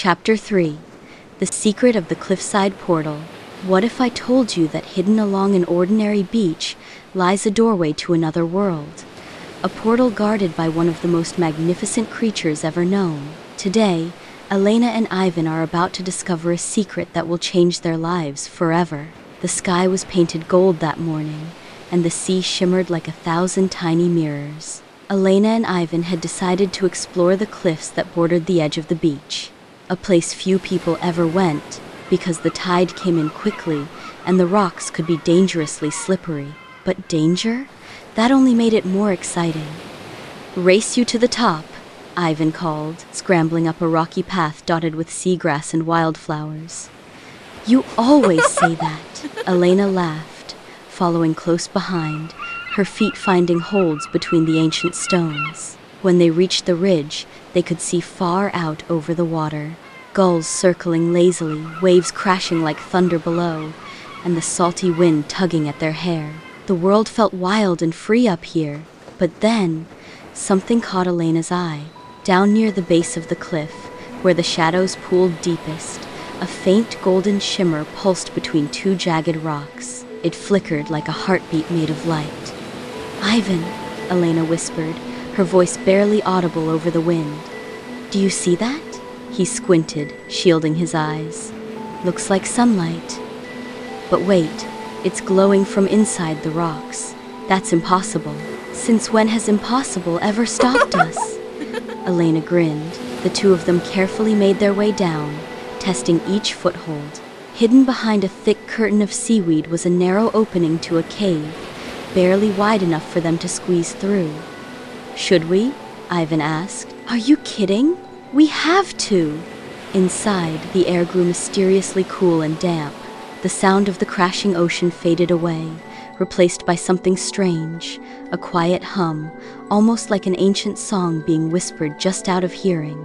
Chapter 3. The Secret of the Cliffside Portal. What if I told you that hidden along an ordinary beach lies a doorway to another world? A portal guarded by one of the most magnificent creatures ever known. Today, Elena and Ivan are about to discover a secret that will change their lives forever. The sky was painted gold that morning, and the sea shimmered like 1,000 tiny mirrors. Elena and Ivan had decided to explore the cliffs that bordered the edge of the beach, a place few people ever went because the tide came in quickly and the rocks could be dangerously slippery. But danger? That only made it more exciting. "Race you to the top," Ivan called, scrambling up a rocky path dotted with seagrass and wildflowers. "You always say that," Elena laughed, following close behind, her feet finding holds between the ancient stones. When they reached the ridge, they could see far out over the water. Gulls circling lazily, waves crashing like thunder below, and the salty wind tugging at their hair. The world felt wild and free up here, but then something caught Elena's eye. Down near the base of the cliff, where the shadows pooled deepest, a faint golden shimmer pulsed between two jagged rocks. It flickered like a heartbeat made of light. "Ivan," Elena whispered, her voice barely audible over the wind. "Do you see that?" He squinted, shielding his eyes. "Looks like sunlight. But wait, it's glowing from inside the rocks. That's impossible. Since when has impossible ever stopped us?" Elena grinned. The two of them carefully made their way down, testing each foothold. Hidden behind a thick curtain of seaweed was a narrow opening to a cave, barely wide enough for them to squeeze through. "Should we?" Ivan asked. "Are you kidding? We have to!" Inside, the air grew mysteriously cool and damp. The sound of the crashing ocean faded away, replaced by something strange, a quiet hum, almost like an ancient song being whispered just out of hearing.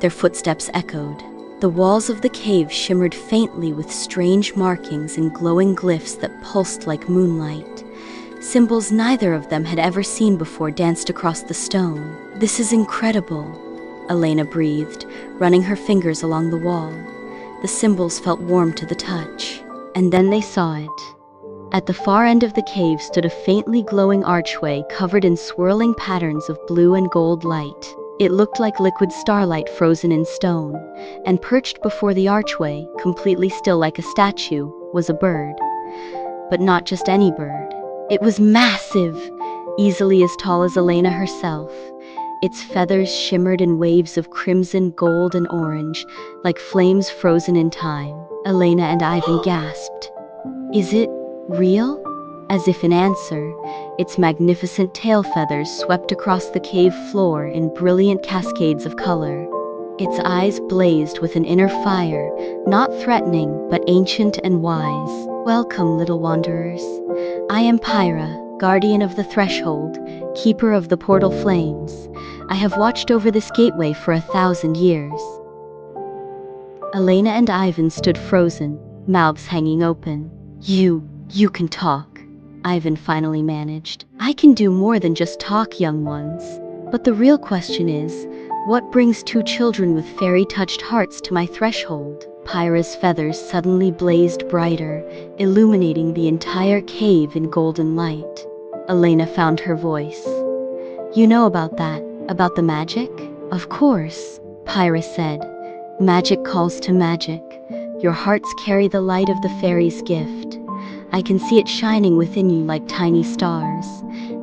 Their footsteps echoed. The walls of the cave shimmered faintly with strange markings and glowing glyphs that pulsed like moonlight. Symbols neither of them had ever seen before danced across the stone. "This is incredible," Elena breathed, running her fingers along the wall. The symbols felt warm to the touch. And then they saw it. At the far end of the cave stood a faintly glowing archway covered in swirling patterns of blue and gold light. It looked like liquid starlight frozen in stone, and perched before the archway, completely still like a statue, was a bird. But not just any bird. It was massive, easily as tall as Elena herself. Its feathers shimmered in waves of crimson, gold, and orange, like flames frozen in time. Elena and Ivan gasped. "Is it real?" As if in answer, its magnificent tail feathers swept across the cave floor in brilliant cascades of color. Its eyes blazed with an inner fire, not threatening, but ancient and wise. "Welcome, little wanderers. I am Pyra, guardian of the threshold, keeper of the portal flames. I have watched over this gateway for 1,000 years." Elena and Ivan stood frozen, mouths hanging open. You can talk," Ivan finally managed. "I can do more than just talk, young ones. But the real question is, what brings two children with fairy-touched hearts to my threshold?" Pyra's feathers suddenly blazed brighter, illuminating the entire cave in golden light. Elena found her voice. "You know about that, about the magic?" "Of course," Pyra said. "Magic calls to magic. Your hearts carry the light of the fairy's gift. I can see it shining within you like tiny stars.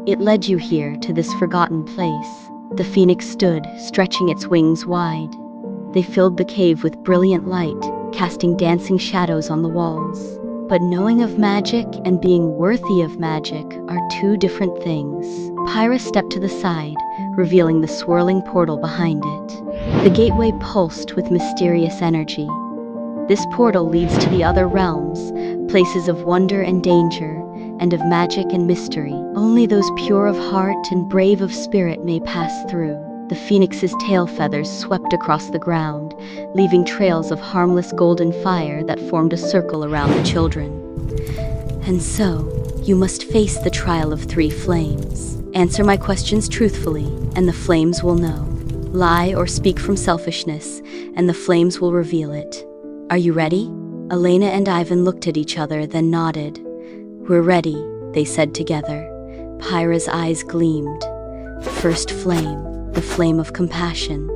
It led you here to this forgotten place." The phoenix stood, stretching its wings wide. They filled the cave with brilliant light, casting dancing shadows on the walls. But knowing of magic and being worthy of magic are two different things. Pyra stepped to the side, revealing the swirling portal behind it. The gateway pulsed with mysterious energy. This portal leads to the other realms, places of wonder and danger, and of magic and mystery. Only those pure of heart and brave of spirit may pass through. The phoenix's tail feathers swept across the ground, leaving trails of harmless golden fire that formed a circle around the children. "And so, you must face the trial of 3 flames. Answer my questions truthfully, and the flames will know. Lie or speak from selfishness, and the flames will reveal it. Are you ready? Elena and Ivan looked at each other, then nodded. We're ready, they said together. Pyra's eyes gleamed. First flame, the flame of compassion.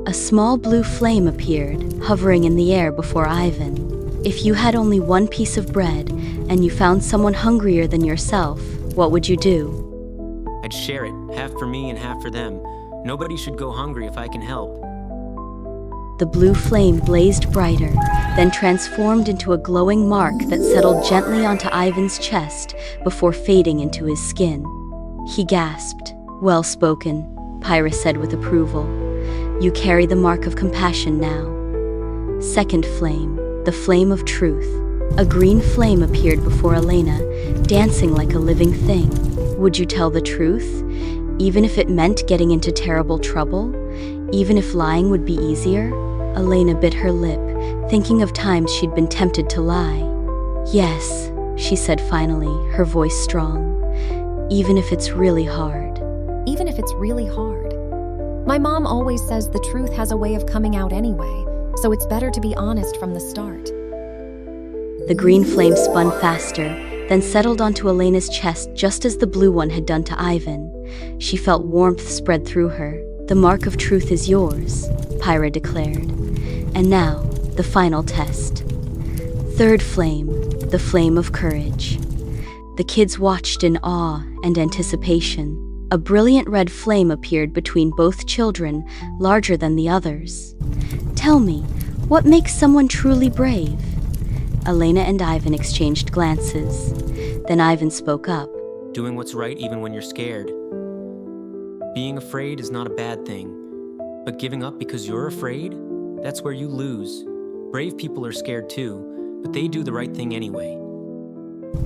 A small blue flame appeared, hovering in the air before Ivan. If you had only one piece of bread, and you found someone hungrier than yourself, what would you do? I'd share it, half for me and half for them. Nobody should go hungry if I can help. The blue flame blazed brighter, then transformed into a glowing mark that settled gently onto Ivan's chest before fading into his skin. He gasped. Well spoken, Pyra said with approval. You carry the mark of compassion now. Second flame, the flame of truth. A green flame appeared before Elena, dancing like a living thing. Would you tell the truth? Even if it meant getting into terrible trouble? Even if lying would be easier? Elena bit her lip, thinking of times she'd been tempted to lie. Yes, she said finally, her voice strong. Even if it's really hard. Even if it's really hard. My mom always says the truth has a way of coming out anyway, so it's better to be honest from the start. The green flame spun faster, then settled onto Elena's chest just as the blue one had done to Ivan. She felt warmth spread through her. The mark of truth is yours, Pyra declared. And now, the final test. Third flame, the flame of courage. The kids watched in awe and anticipation. A brilliant red flame appeared between both children, larger than the others. Tell me, what makes someone truly brave? Elena and Ivan exchanged glances. Then Ivan spoke up. Doing what's right even when you're scared. Being afraid is not a bad thing. But giving up because you're afraid? That's where you lose. Brave people are scared too, but they do the right thing anyway.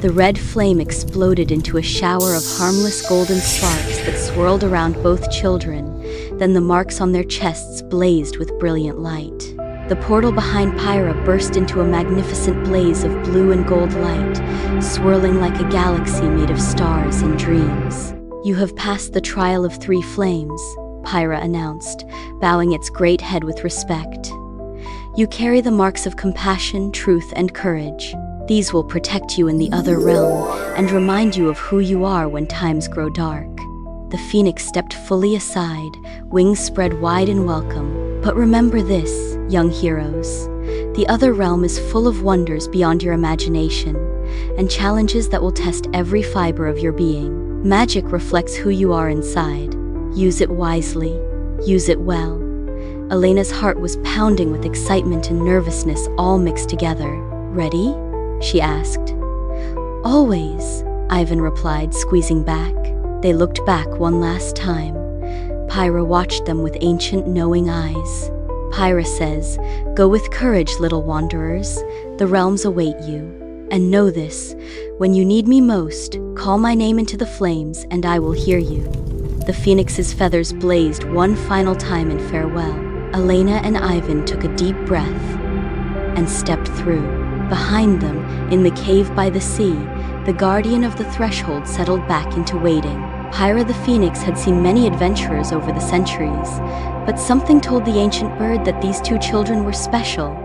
The red flame exploded into a shower of harmless golden sparks that swirled around both children. Then the marks on their chests blazed with brilliant light. The portal behind Pyra burst into a magnificent blaze of blue and gold light, swirling like a galaxy made of stars and dreams. You have passed the trial of 3 flames, Pyra announced, bowing its great head with respect. You carry the marks of compassion, truth, and courage. These will protect you in the other realm and remind you of who you are when times grow dark. The phoenix stepped fully aside, wings spread wide in welcome. But remember this, young heroes. The other realm is full of wonders beyond your imagination, and challenges that will test every fiber of your being. Magic reflects who you are inside. Use it wisely. Use it well. Elena's heart was pounding with excitement and nervousness all mixed together. Ready? She asked. Always, Ivan replied, squeezing back. They looked back one last time. Pyra watched them with ancient, knowing eyes. Pyra says, Go with courage, little wanderers. The realms await you. And know this, when you need me most, call my name into the flames, and I will hear you. The phoenix's feathers blazed one final time in farewell. Elena and Ivan took a deep breath and stepped through. Behind them, in the cave by the sea, the guardian of the threshold settled back into waiting. Pyra the phoenix had seen many adventurers over the centuries, but something told the ancient bird that these 2 children were special.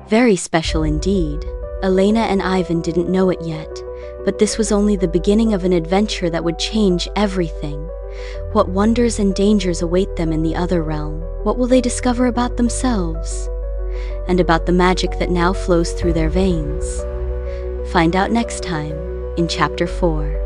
Very special indeed. Elena and Ivan didn't know it yet, but this was only the beginning of an adventure that would change everything. What wonders and dangers await them in the other realm? What will they discover about themselves? And about the magic that now flows through their veins? Find out next time in Chapter 4.